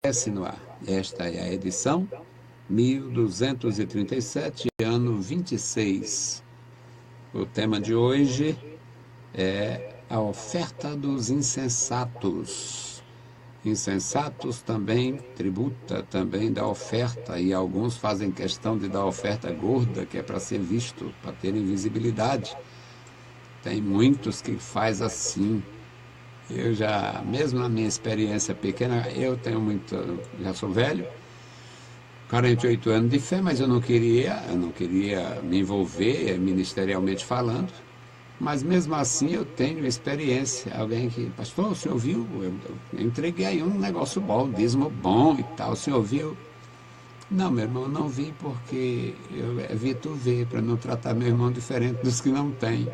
Aparece no ar. Esta é a edição 1237, ano 26. O tema de hoje é a oferta dos insensatos. Insensatos também tributa também da oferta, e alguns fazem questão de dar oferta gorda, que é para ser visto, para ter visibilidade. Tem muitos que faz assim. Eu já, mesmo na minha experiência pequena, já sou velho, 48 anos de fé, mas eu não queria me envolver ministerialmente falando, mas mesmo assim eu tenho experiência. Alguém que, pastor, o senhor viu? Eu entreguei aí um negócio bom, dízimo bom e tal, o senhor viu? Não, meu irmão, não vi porque eu evito ver, para não tratar meu irmão diferente dos que não têm.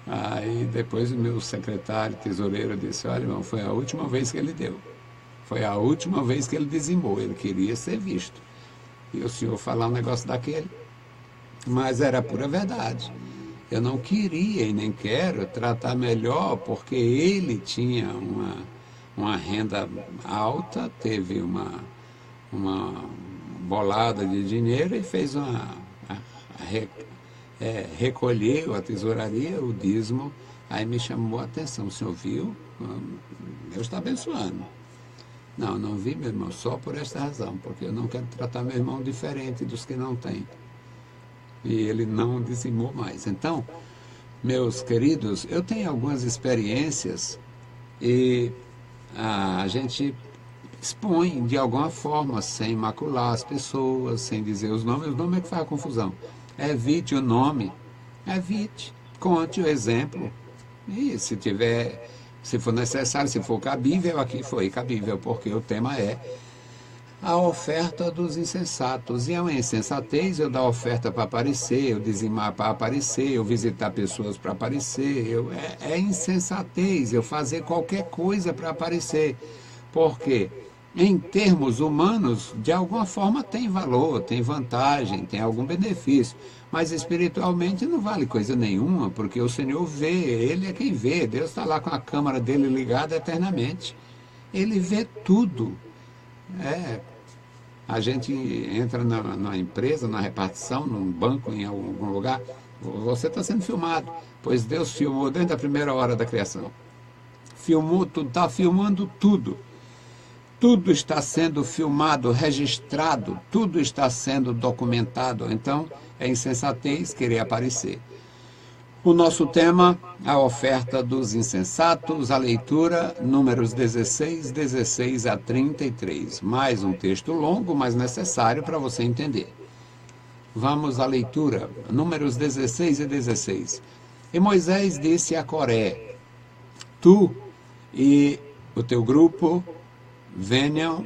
Aí depois o meu secretário, tesoureiro, disse, olha, irmão, foi a última vez que ele deu. Foi a última vez que ele dizimou, ele queria ser visto. E o senhor falar um negócio daquele. Mas era pura verdade. Eu não queria e nem quero tratar melhor, porque ele tinha uma renda alta, teve uma bolada de dinheiro e fez recolheu a tesouraria, o dízimo. Aí me chamou a atenção, o senhor viu? Deus está abençoando. Não vi, meu irmão, só por esta razão, porque eu não quero tratar meu irmão diferente dos que não têm. E ele não dizimou mais. Então, meus queridos, eu tenho algumas experiências e a gente expõe de alguma forma, sem macular as pessoas, sem dizer os nomes é que faz a confusão. Evite o nome, evite, conte o exemplo. E se for necessário, se for cabível, aqui foi cabível, porque o tema é a oferta dos insensatos. E é uma insensatez eu dar oferta para aparecer, eu dizimar para aparecer, eu visitar pessoas para aparecer. É insensatez eu fazer qualquer coisa para aparecer. Por quê? Em termos humanos, de alguma forma tem valor, tem vantagem, tem algum benefício, mas espiritualmente não vale coisa nenhuma, porque o Senhor vê, Ele é quem vê, Deus está lá com a câmara dele ligada eternamente, Ele vê tudo. A gente entra na empresa, na repartição, num banco, em algum lugar, você está sendo filmado, pois Deus filmou desde a primeira hora da criação, filmou tudo, está filmando tudo. Tudo está sendo filmado, registrado, tudo está sendo documentado. Então, é insensatez querer aparecer. O nosso tema, a oferta dos insensatos, a leitura, Números 16 a 33. Mais um texto longo, mas necessário para você entender. Vamos à leitura, Números 16 e 16. E Moisés disse a Coré, tu e o teu grupo venham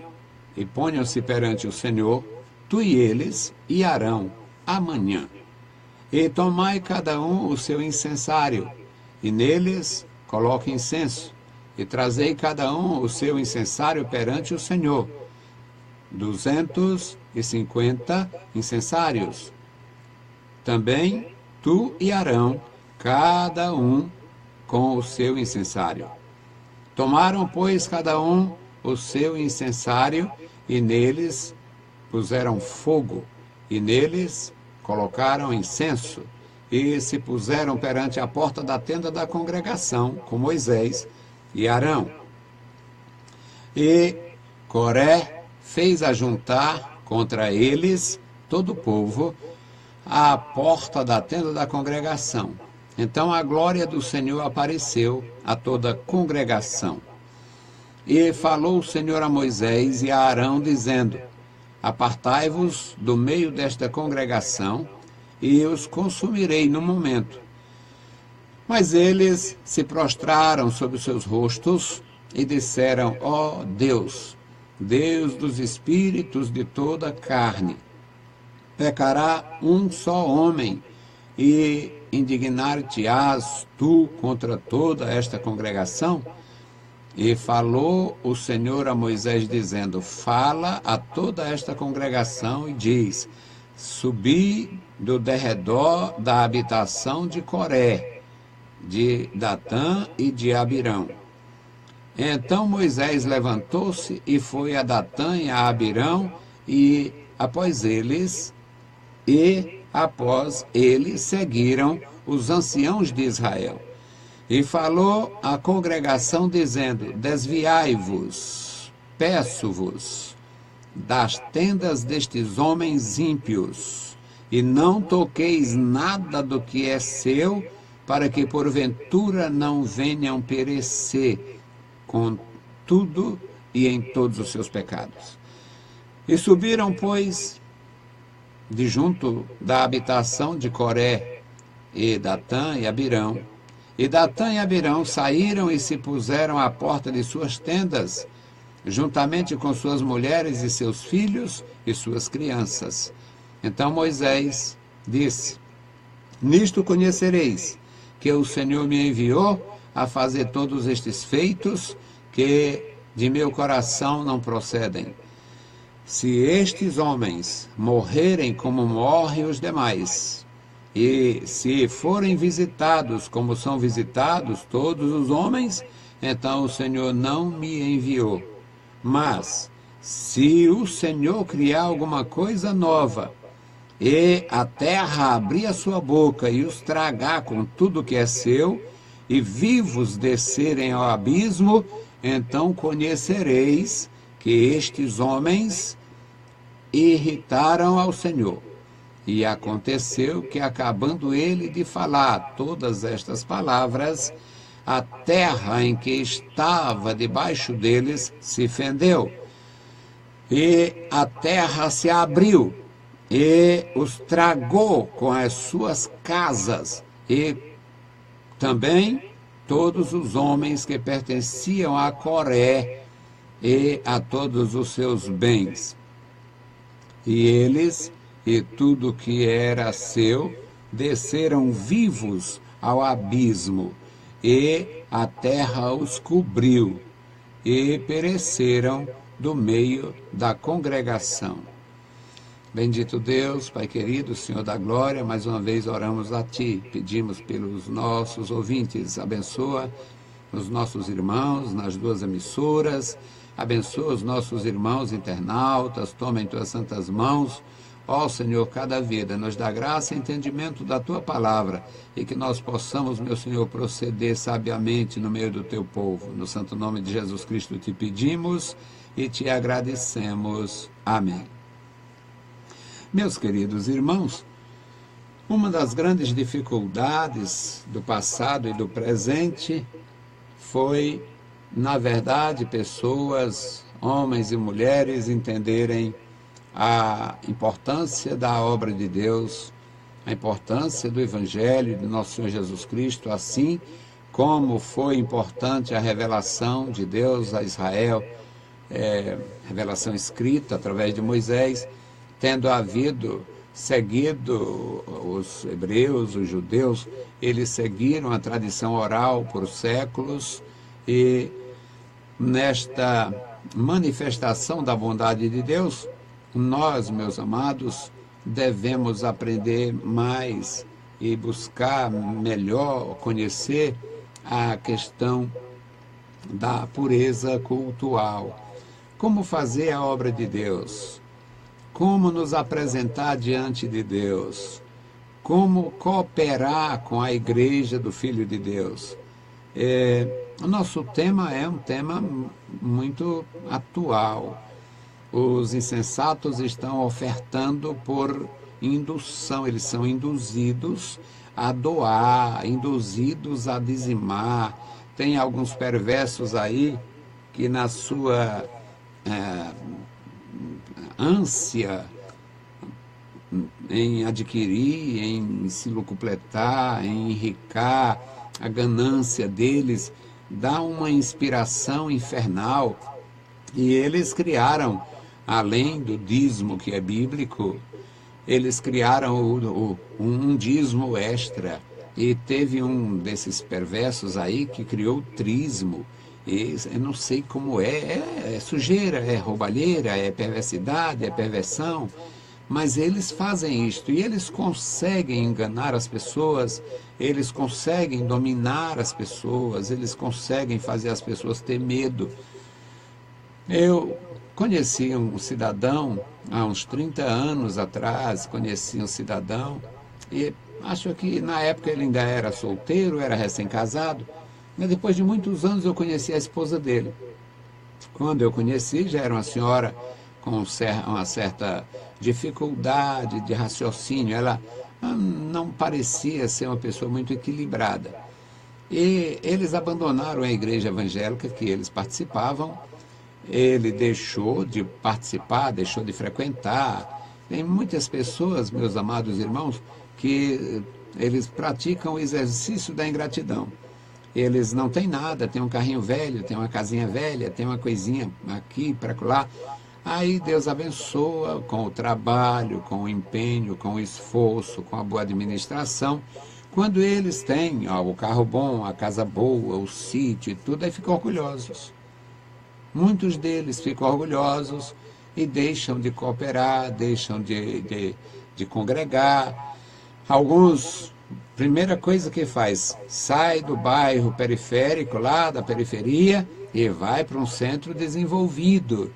e ponham-se perante o Senhor, tu e eles, e Arão, amanhã. E tomai cada um o seu incensário, e neles coloque incenso, e trazei cada um o seu incensário perante o Senhor. 250 incensários. Também tu e Arão, cada um com o seu incensário. Tomaram, pois, cada um o seu incensário, e neles puseram fogo, e neles colocaram incenso, e se puseram perante a porta da tenda da congregação, com Moisés e Arão. E Coré fez ajuntar contra eles todo o povo à porta da tenda da congregação. Então a glória do Senhor apareceu a toda a congregação. E falou o Senhor a Moisés e a Arão, dizendo, apartai-vos do meio desta congregação, e eu os consumirei no momento. Mas eles se prostraram sobre os seus rostos e disseram, ó Deus, Deus dos espíritos de toda a carne, pecará um só homem, e indignar-te-ás tu contra toda esta congregação? E falou o Senhor a Moisés, dizendo, fala a toda esta congregação e diz, subi do derredor da habitação de Coré, de Datã e de Abirão, Então Moisés levantou-se e foi a Datã e a Abirão, e após eles seguiram os anciãos de Israel. E falou à congregação, dizendo: desviai-vos, peço-vos, das tendas destes homens ímpios, e não toqueis nada do que é seu, para que porventura não venham perecer com tudo e em todos os seus pecados. E subiram, pois, de junto da habitação de Coré, e Datã e Abirão. E Datã e Abirão saíram e se puseram à porta de suas tendas, juntamente com suas mulheres e seus filhos e suas crianças. Então Moisés disse: nisto conhecereis que o Senhor me enviou a fazer todos estes feitos, que de meu coração não procedem. Se estes homens morrerem como morrem os demais, e se forem visitados como são visitados todos os homens, então o Senhor não me enviou. Mas, se o Senhor criar alguma coisa nova, e a terra abrir a sua boca e os tragar com tudo que é seu, e vivos descerem ao abismo, então conhecereis que estes homens irritaram ao Senhor. E aconteceu que, acabando ele de falar todas estas palavras, a terra em que estava debaixo deles se fendeu, e a terra se abriu, e os tragou com as suas casas, e também todos os homens que pertenciam a Coré, e a todos os seus bens. E eles e tudo que era seu desceram vivos ao abismo, e a terra os cobriu, e pereceram do meio da congregação. Bendito Deus, Pai querido, Senhor da glória, mais uma vez oramos a Ti, pedimos pelos nossos ouvintes, abençoa os nossos irmãos nas duas emissoras, abençoa os nossos irmãos internautas, toma em Tuas santas mãos, ó Senhor, cada vida, nos dá graça e entendimento da Tua palavra, e que nós possamos, meu Senhor, proceder sabiamente no meio do Teu povo. No santo nome de Jesus Cristo Te pedimos e Te agradecemos. Amém. Meus queridos irmãos, uma das grandes dificuldades do passado e do presente foi, na verdade, pessoas, homens e mulheres, entenderem a importância da obra de Deus, a importância do Evangelho de nosso Senhor Jesus Cristo, assim como foi importante a revelação de Deus a Israel, revelação escrita através de Moisés, tendo seguido os hebreus, os judeus, eles seguiram a tradição oral por séculos, e nesta manifestação da bondade de Deus, nós, meus amados, devemos aprender mais e buscar melhor conhecer a questão da pureza cultual. Como fazer a obra de Deus? Como nos apresentar diante de Deus? Como cooperar com a Igreja do Filho de Deus? O nosso tema é um tema muito atual. Os insensatos estão ofertando por indução, eles são induzidos a doar, induzidos a dizimar. Tem alguns perversos aí que, na sua ânsia em adquirir, em se locupletar, em enricar, a ganância deles dá uma inspiração infernal, e eles criaram, além do dízimo que é bíblico, eles criaram um dízimo extra, e teve um desses perversos aí que criou o trismo. Eu não sei como é sujeira, é roubalheira, é perversidade, é perversão, Mas eles fazem isto e eles conseguem enganar as pessoas, eles conseguem dominar as pessoas, eles conseguem fazer as pessoas ter medo. Eu conheci um cidadão, há uns 30 anos atrás, conheci um cidadão, e acho que na época ele ainda era solteiro, era recém-casado, mas depois de muitos anos eu conheci a esposa dele. Quando eu conheci, já era uma senhora com uma certa dificuldade de raciocínio, ela não parecia ser uma pessoa muito equilibrada. E eles abandonaram a igreja evangélica que eles participavam. Ele deixou de participar, deixou de frequentar. Tem muitas pessoas, meus amados irmãos, que eles praticam o exercício da ingratidão. Eles não têm nada, tem um carrinho velho, tem uma casinha velha, tem uma coisinha aqui para lá. Aí Deus abençoa com o trabalho, com o empenho, com o esforço, com a boa administração. Quando eles têm o carro bom, a casa boa, o sítio e tudo, aí ficam orgulhosos. Muitos deles ficam orgulhosos e deixam de cooperar, deixam de congregar. Alguns, primeira coisa que faz, sai do bairro periférico, lá da periferia, e vai para um centro desenvolvido.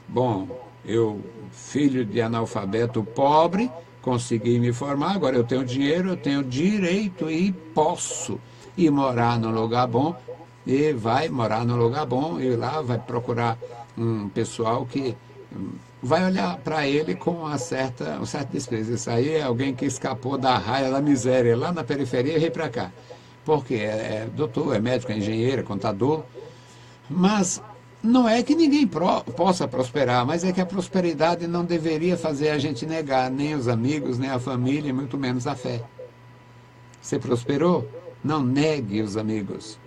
Bom, eu, filho de analfabeto pobre, consegui me formar, agora eu tenho dinheiro, eu tenho direito e posso ir morar num lugar bom, e vai morar num lugar bom, e lá vai procurar um pessoal que vai olhar para ele com um certo desprezo. Isso aí é alguém que escapou da raia da miséria lá na periferia e veio para cá. Porque é doutor, é médico, é engenheiro, é contador. Mas não é que ninguém possa prosperar, mas é que a prosperidade não deveria fazer a gente negar nem os amigos, nem a família, e muito menos a fé. Você prosperou? Não negue os amigos.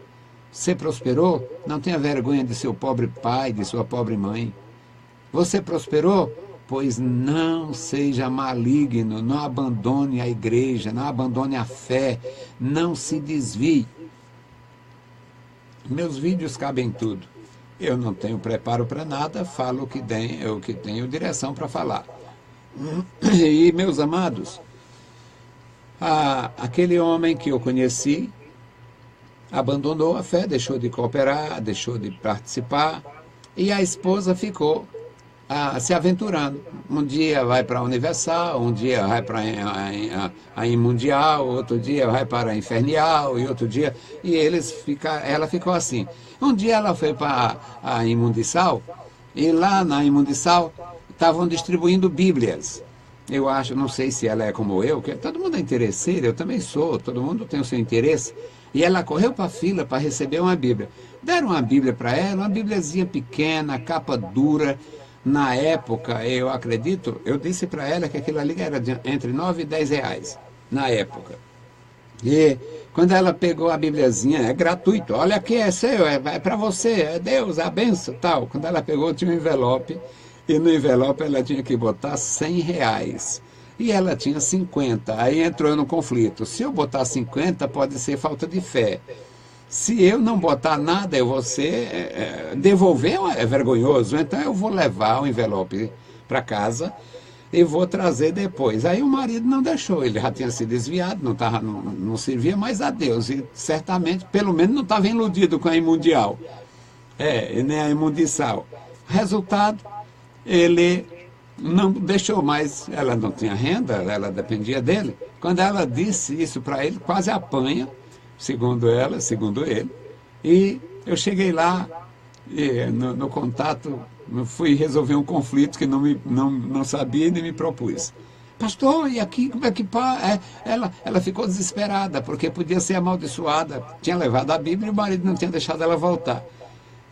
Você prosperou? Não tenha vergonha de seu pobre pai, de sua pobre mãe. Você prosperou? Pois não seja maligno, não abandone a igreja, não abandone a fé, não se desvie. Meus vídeos cabem tudo. Eu não tenho preparo para nada, falo o que tenho direção para falar. E, meus amados, aquele homem que eu conheci abandonou a fé, deixou de cooperar, deixou de participar, e a esposa ficou se aventurando. Um dia vai para a Universal, um dia vai para a Imundial, outro dia vai para a Infernial, e outro dia... E ela ficou assim. Um dia ela foi para a Imundissal, e lá na Imundissal estavam distribuindo Bíblias. Eu acho, não sei se ela é como eu, que todo mundo é interesseiro, eu também sou, todo mundo tem o seu interesse. E ela correu para a fila para receber uma Bíblia. Deram uma Bíblia para ela, uma Bíbliazinha pequena, capa dura. Na época, eu acredito, eu disse para ela que aquilo ali era entre 9 e 10 reais, na época. E quando ela pegou a Bíbliazinha, é gratuito, olha aqui, é seu, é para você, é Deus, a benção, tal. Quando ela pegou, tinha um envelope, e no envelope ela tinha que botar 100 reais. E ela tinha 50, aí entrou no conflito. Se eu botar 50, pode ser falta de fé. Se eu não botar nada, eu vou devolver é vergonhoso, então eu vou levar o envelope para casa e vou trazer depois. Aí o marido não deixou, ele já tinha se desviado, não servia mais a Deus, e certamente, pelo menos, não estava iludido com a Imundial, nem a Imundissal. Resultado, ele não deixou mais, ela não tinha renda, ela dependia dele. Quando ela disse isso para ele, quase apanha, segundo ela, segundo ele, e eu cheguei lá, no contato, fui resolver um conflito que não sabia nem me propus. Pastor, e aqui como é que ela ficou desesperada, porque podia ser amaldiçoada, tinha levado a Bíblia e o marido não tinha deixado ela voltar.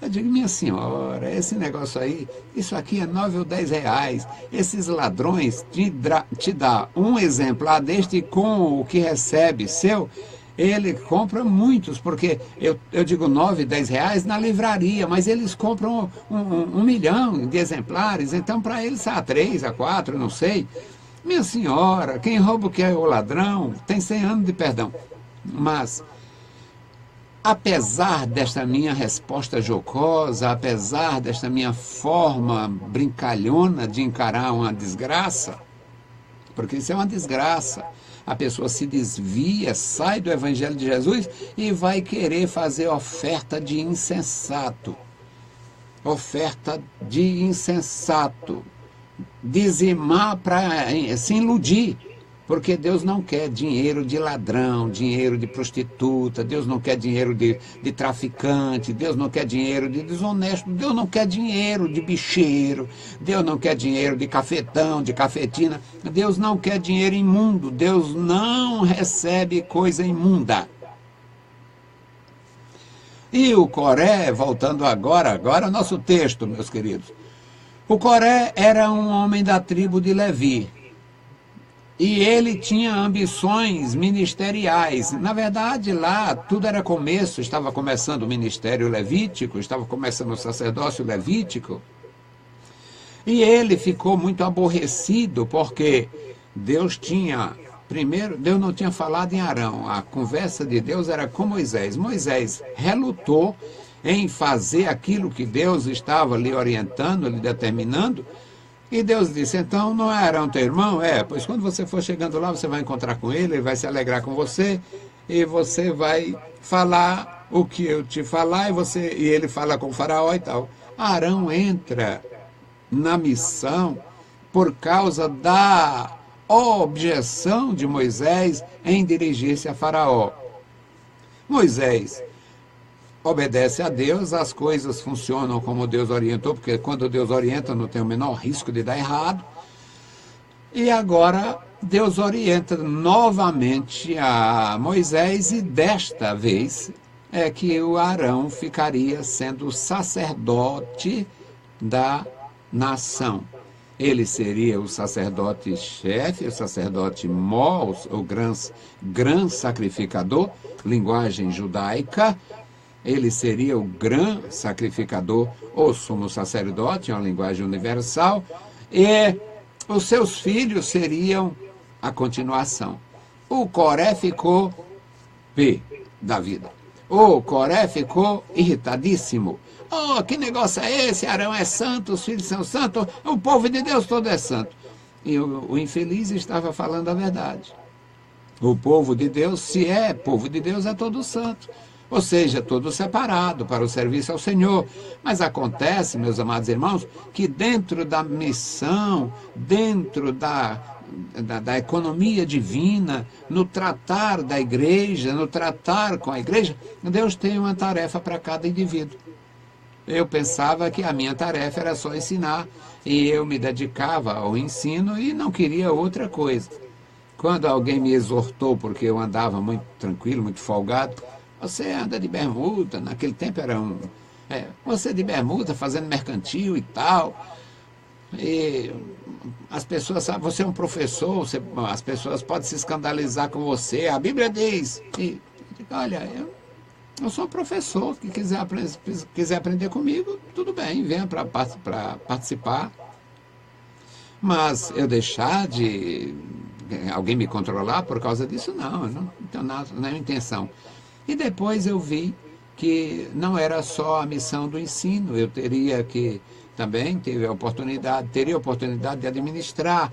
Eu digo, minha senhora, esse negócio aí, isso aqui é 9 ou 10 reais. Esses ladrões te dá um exemplar deste com o que recebe seu, ele compra muitos, porque eu digo 9, 10 reais na livraria, mas eles compram 1 milhão de exemplares, então para eles a 3, a 4, não sei. Minha senhora, quem rouba o que é o ladrão, tem 100 anos de perdão. Mas, apesar desta minha resposta jocosa, apesar desta minha forma brincalhona de encarar uma desgraça, porque isso é uma desgraça. A pessoa se desvia, sai do Evangelho de Jesus e vai querer fazer oferta de insensato. Oferta de insensato. Dizimar para se iludir. Porque Deus não quer dinheiro de ladrão, dinheiro de prostituta, Deus não quer dinheiro de traficante, Deus não quer dinheiro de desonesto, Deus não quer dinheiro de bicheiro, Deus não quer dinheiro de cafetão, de cafetina, Deus não quer dinheiro imundo, Deus não recebe coisa imunda. E o Coré, voltando agora é o nosso texto, meus queridos. O Coré era um homem da tribo de Levi. E ele tinha ambições ministeriais. Na verdade, lá tudo era começo, estava começando o ministério levítico, estava começando o sacerdócio levítico. E ele ficou muito aborrecido, porque Deus não tinha falado em Arão. A conversa de Deus era com Moisés. Moisés relutou em fazer aquilo que Deus estava lhe orientando, lhe determinando. E Deus disse, então não é Arão teu irmão? Pois quando você for chegando lá, você vai encontrar com ele vai se alegrar com você, e você vai falar o que eu te falar, e ele fala com o faraó e tal. Arão entra na missão por causa da objeção de Moisés em dirigir-se a faraó. Moisés obedece a Deus, as coisas funcionam como Deus orientou, porque quando Deus orienta não tem o menor risco de dar errado. E agora Deus orienta novamente a Moisés, e desta vez é que o Arão ficaria sendo sacerdote da nação. Ele seria o sacerdote-chefe, o sacerdote mor, o gran sacrificador, linguagem judaica. Ele seria o gran sacrificador, ou sumo sacerdote, é uma linguagem universal, e os seus filhos seriam a continuação. O Coré ficou pé da vida. O Coré ficou irritadíssimo. Oh, que negócio é esse? Arão é santo, os filhos são santos, o povo de Deus todo é santo. E o infeliz estava falando a verdade. O povo de Deus, se é povo de Deus, é todo santo. Ou seja, todo separado para o serviço ao Senhor. Mas acontece, meus amados irmãos, que dentro da missão, dentro da economia divina, no tratar da igreja, no tratar com a igreja, Deus tem uma tarefa para cada indivíduo. Eu pensava que a minha tarefa era só ensinar, e eu me dedicava ao ensino e não queria outra coisa. Quando alguém me exortou, porque eu andava muito tranquilo, muito folgado, você anda de bermuda, naquele tempo era você de bermuda, fazendo mercantil e tal, e as pessoas sabem, você é um professor, as pessoas podem se escandalizar com você, a Bíblia diz, e olha, eu sou um professor, que quiser aprender comigo, tudo bem, venha para participar, mas eu deixar de alguém me controlar por causa disso, não, eu não tenho nada, nenhuma intenção. E depois eu vi que não era só a missão do ensino, eu teria que também teria a oportunidade de administrar.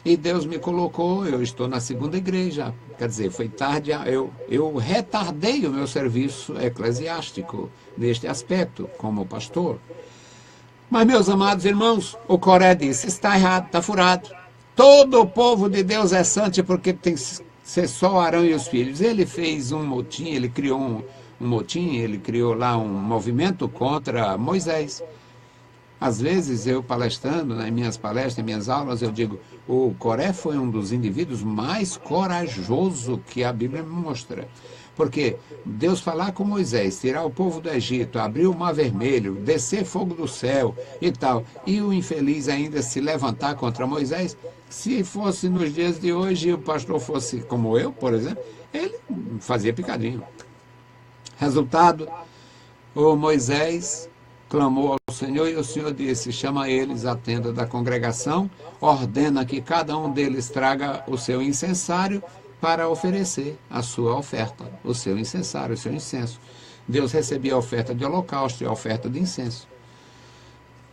E Deus me colocou, eu estou na segunda igreja, quer dizer, foi tarde, eu retardei o meu serviço eclesiástico neste aspecto, como pastor. Mas, meus amados irmãos, o Coré disse, está errado, está furado. Todo o povo de Deus é santo porque tem ser só Arão e os filhos. Ele fez um motim, ele criou um motim, ele criou lá um movimento contra Moisés. Às vezes eu palestrando, nas minhas palestras, nas minhas aulas, eu digo, o Coré foi um dos indivíduos mais corajosos que a Bíblia me mostra. Porque Deus falar com Moisés, tirar o povo do Egito, abrir o Mar Vermelho, descer fogo do céu e tal, e o infeliz ainda se levantar contra Moisés, se fosse nos dias de hoje e o pastor fosse como eu, por exemplo, ele fazia picadinho. Resultado, o Moisés clamou ao Senhor e o Senhor disse, chama eles à tenda da congregação, ordena que cada um deles traga o seu incensário para oferecer a sua oferta, o seu incensário, o seu incenso. Deus recebia a oferta de holocausto e a oferta de incenso.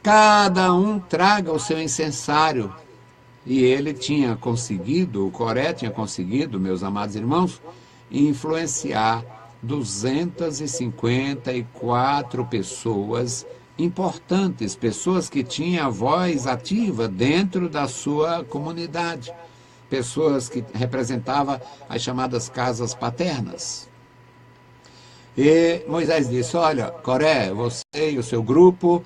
Cada um traga o seu incensário. E ele tinha conseguido, o Coré tinha conseguido, meus amados irmãos, influenciar 254 pessoas importantes, pessoas que tinham a voz ativa dentro da sua comunidade, pessoas que representavam as chamadas casas paternas. E Moisés disse: olha, Coré, você e o seu grupo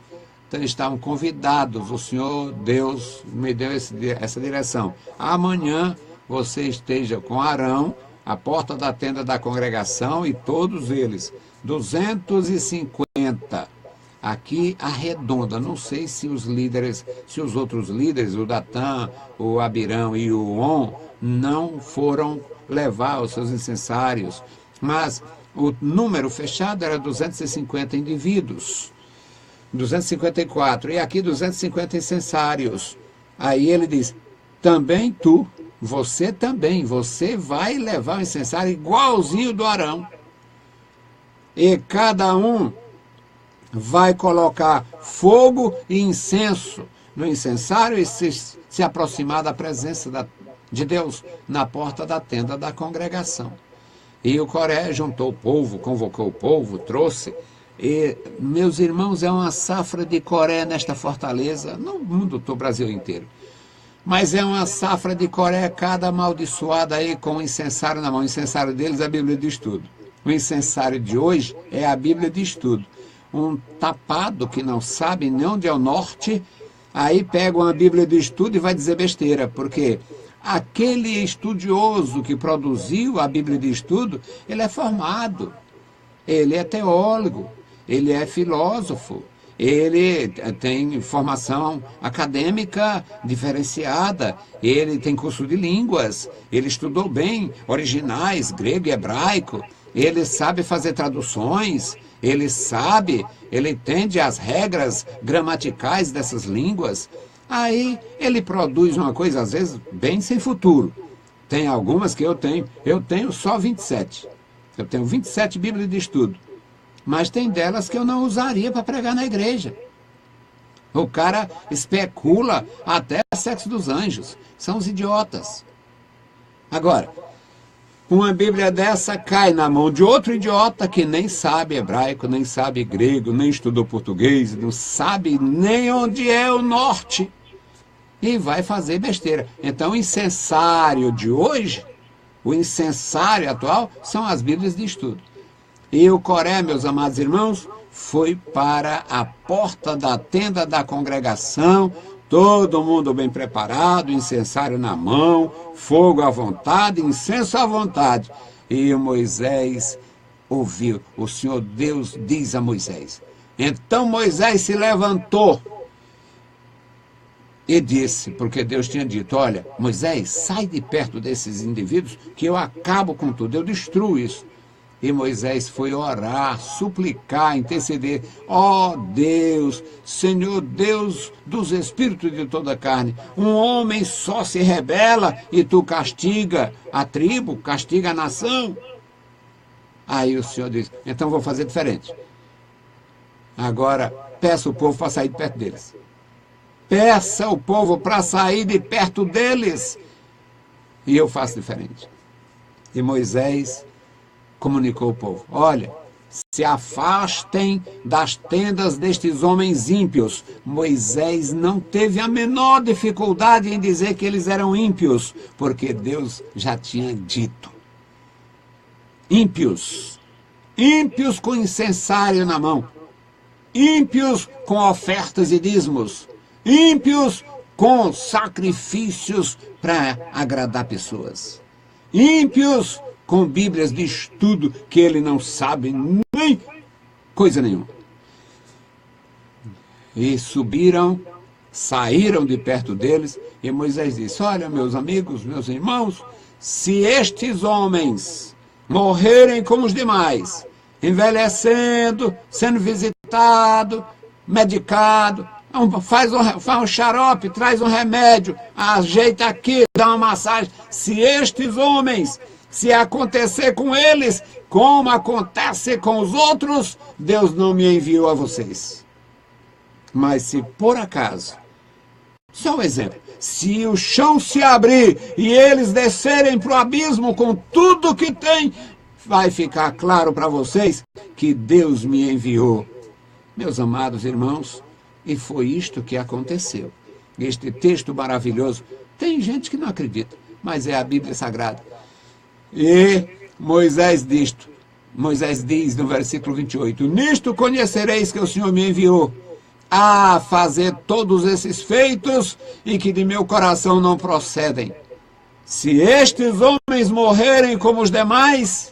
estavam convidados, o Senhor Deus me deu essa direção. Amanhã você esteja com Arão, à porta da tenda da congregação, e todos eles, 250, aqui arredonda. Não sei se os líderes, se os outros líderes, o Datã, o Abirão e o On, não foram levar os seus incensários, mas o número fechado era 250 indivíduos, 254, e aqui 250 incensários. Aí ele diz: também tu, você também, você vai levar o incensário igualzinho do Arão. E cada um vai colocar fogo e incenso no incensário e se aproximar da presença de Deus na porta da tenda da congregação. E o Coré juntou o povo, convocou o povo, trouxe. E, meus irmãos, é uma safra de Coré nesta fortaleza, no mundo todo, Brasil inteiro. Mas é uma safra de Coré, cada amaldiçoada aí com o incensário na mão. O incensário deles é a Bíblia de Estudo. O incensário de hoje é a Bíblia de Estudo. Um tapado que não sabe nem onde é o norte, aí pega uma Bíblia de Estudo e vai dizer besteira, porque aquele estudioso que produziu a Bíblia de Estudo, ele é formado, ele é teólogo, ele é filósofo, ele tem formação acadêmica diferenciada, ele tem curso de línguas, ele estudou bem originais, grego e hebraico, ele sabe fazer traduções, ele sabe, ele entende as regras gramaticais dessas línguas. Aí ele produz uma coisa, às vezes, bem sem futuro. Tem algumas que eu tenho só 27. Eu tenho 27 Bíblias de Estudo. Mas tem delas que eu não usaria para pregar na igreja. O cara especula até o sexo dos anjos. São os idiotas. Agora, uma Bíblia dessa cai na mão de outro idiota que nem sabe hebraico, nem sabe grego, nem estudou português, não sabe nem onde é o norte. E vai fazer besteira. Então, o incensário de hoje, o incensário atual, são as Bíblias de Estudo. E o Coré, meus amados irmãos, foi para a porta da tenda da congregação, todo mundo bem preparado, incensário na mão, fogo à vontade, incenso à vontade. E o Moisés ouviu, o Senhor Deus diz a Moisés. Então Moisés se levantou e disse, porque Deus tinha dito: olha, Moisés, sai de perto desses indivíduos que eu acabo com tudo, eu destruo isso. E Moisés foi orar, suplicar, interceder. Ó Deus, Senhor Deus dos espíritos de toda a carne, um homem só se rebela e tu castiga a tribo, castiga a nação. Aí o Senhor disse: então vou fazer diferente. Agora peça o povo para sair de perto deles. Peça o povo para sair de perto deles. E eu faço diferente. E Moisés comunicou ao povo: olha, se afastem das tendas destes homens ímpios. Moisés não teve a menor dificuldade em dizer que eles eram ímpios, porque Deus já tinha dito. Ímpios. Ímpios com incensário na mão. Ímpios com ofertas e dízimos. Ímpios com sacrifícios para agradar pessoas. Ímpios com Bíblias de Estudo que ele não sabe nem coisa nenhuma. E subiram, saíram de perto deles, e Moisés disse: olha, meus amigos, meus irmãos, se estes homens morrerem como os demais, envelhecendo, sendo visitado, medicado, faz um xarope, traz um remédio, ajeita aqui, dá uma massagem. Se estes homens, se acontecer com eles, como acontece com os outros, Deus não me enviou a vocês. Mas se por acaso Só um exemplo. Se o chão se abrir e eles descerem para o abismo com tudo que tem, vai ficar claro para vocês que Deus me enviou. Meus amados irmãos, e foi isto que aconteceu. Este texto maravilhoso, tem gente que não acredita, mas é a Bíblia Sagrada. E Moisés diz no versículo 28, nisto conhecereis que o Senhor me enviou a fazer todos esses feitos e que de meu coração não procedem. Se estes homens morrerem como os demais,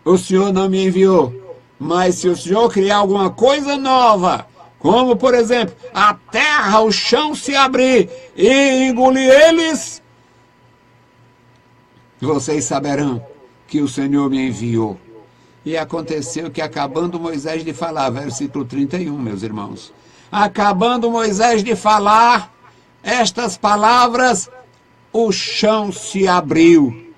o Senhor não me enviou. Mas se o Senhor criar alguma coisa nova, como por exemplo, a terra, o chão se abrir e engolir eles, vocês saberão que o Senhor me enviou. E aconteceu que, acabando Moisés de falar, versículo 31, meus irmãos, acabando Moisés de falar estas palavras, o chão se abriu.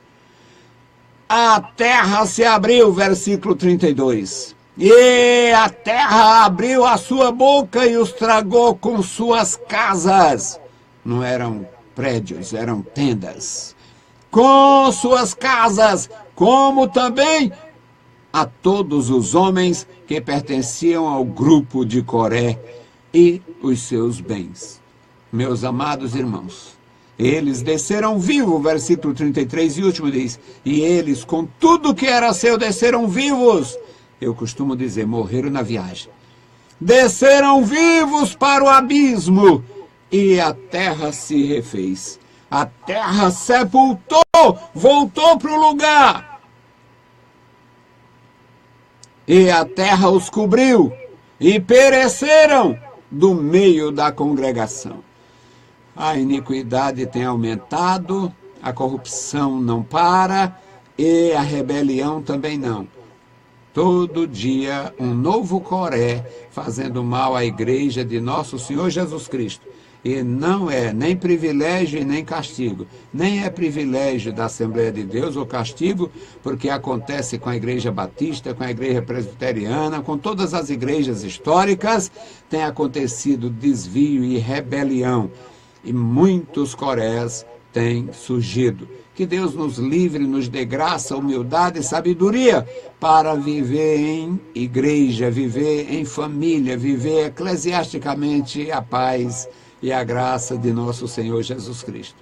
A terra se abriu, versículo 32. E a terra abriu a sua boca e os tragou com suas casas. Não eram prédios, eram tendas. Com suas casas, como também a todos os homens que pertenciam ao grupo de Coré e os seus bens. Meus amados irmãos, eles desceram vivos, versículo 33 e último diz, e eles com tudo que era seu desceram vivos. Eu costumo dizer, morreram na viagem. Desceram vivos para o abismo e a terra se refez. A terra sepultou, voltou para o lugar. E a terra os cobriu e pereceram do meio da congregação. A iniquidade tem aumentado, a corrupção não para e a rebelião também não. Todo dia um novo Coré fazendo mal à igreja de nosso Senhor Jesus Cristo. E não é nem privilégio e nem castigo. Nem é privilégio da Assembleia de Deus ou castigo, porque acontece com a Igreja Batista, com a Igreja Presbiteriana, com todas as igrejas históricas, tem acontecido desvio e rebelião. E muitos corés têm surgido. Que Deus nos livre, nos dê graça, humildade e sabedoria para viver em igreja, viver em família, viver eclesiasticamente a paz e a graça de nosso Senhor Jesus Cristo.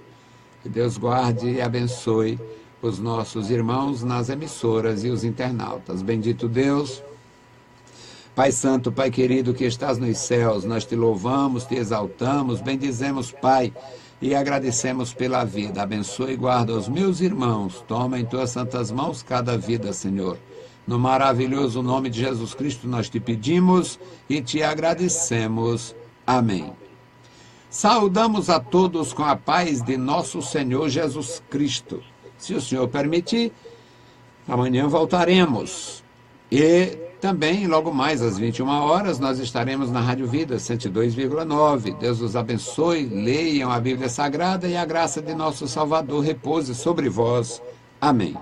Que Deus guarde e abençoe os nossos irmãos nas emissoras e os internautas. Bendito Deus, Pai Santo, Pai querido que estás nos céus, nós te louvamos, te exaltamos, bendizemos, Pai, e agradecemos pela vida. Abençoe e guarda os meus irmãos. Toma em tuas santas mãos cada vida, Senhor. No maravilhoso nome de Jesus Cristo nós te pedimos e te agradecemos. Amém. Saudamos a todos com a paz de nosso Senhor Jesus Cristo. Se o Senhor permitir, amanhã voltaremos. E também, logo mais às 21 horas, nós estaremos na Rádio Vida 102,9. Deus os abençoe, leiam a Bíblia Sagrada e a graça de nosso Salvador repouse sobre vós. Amém.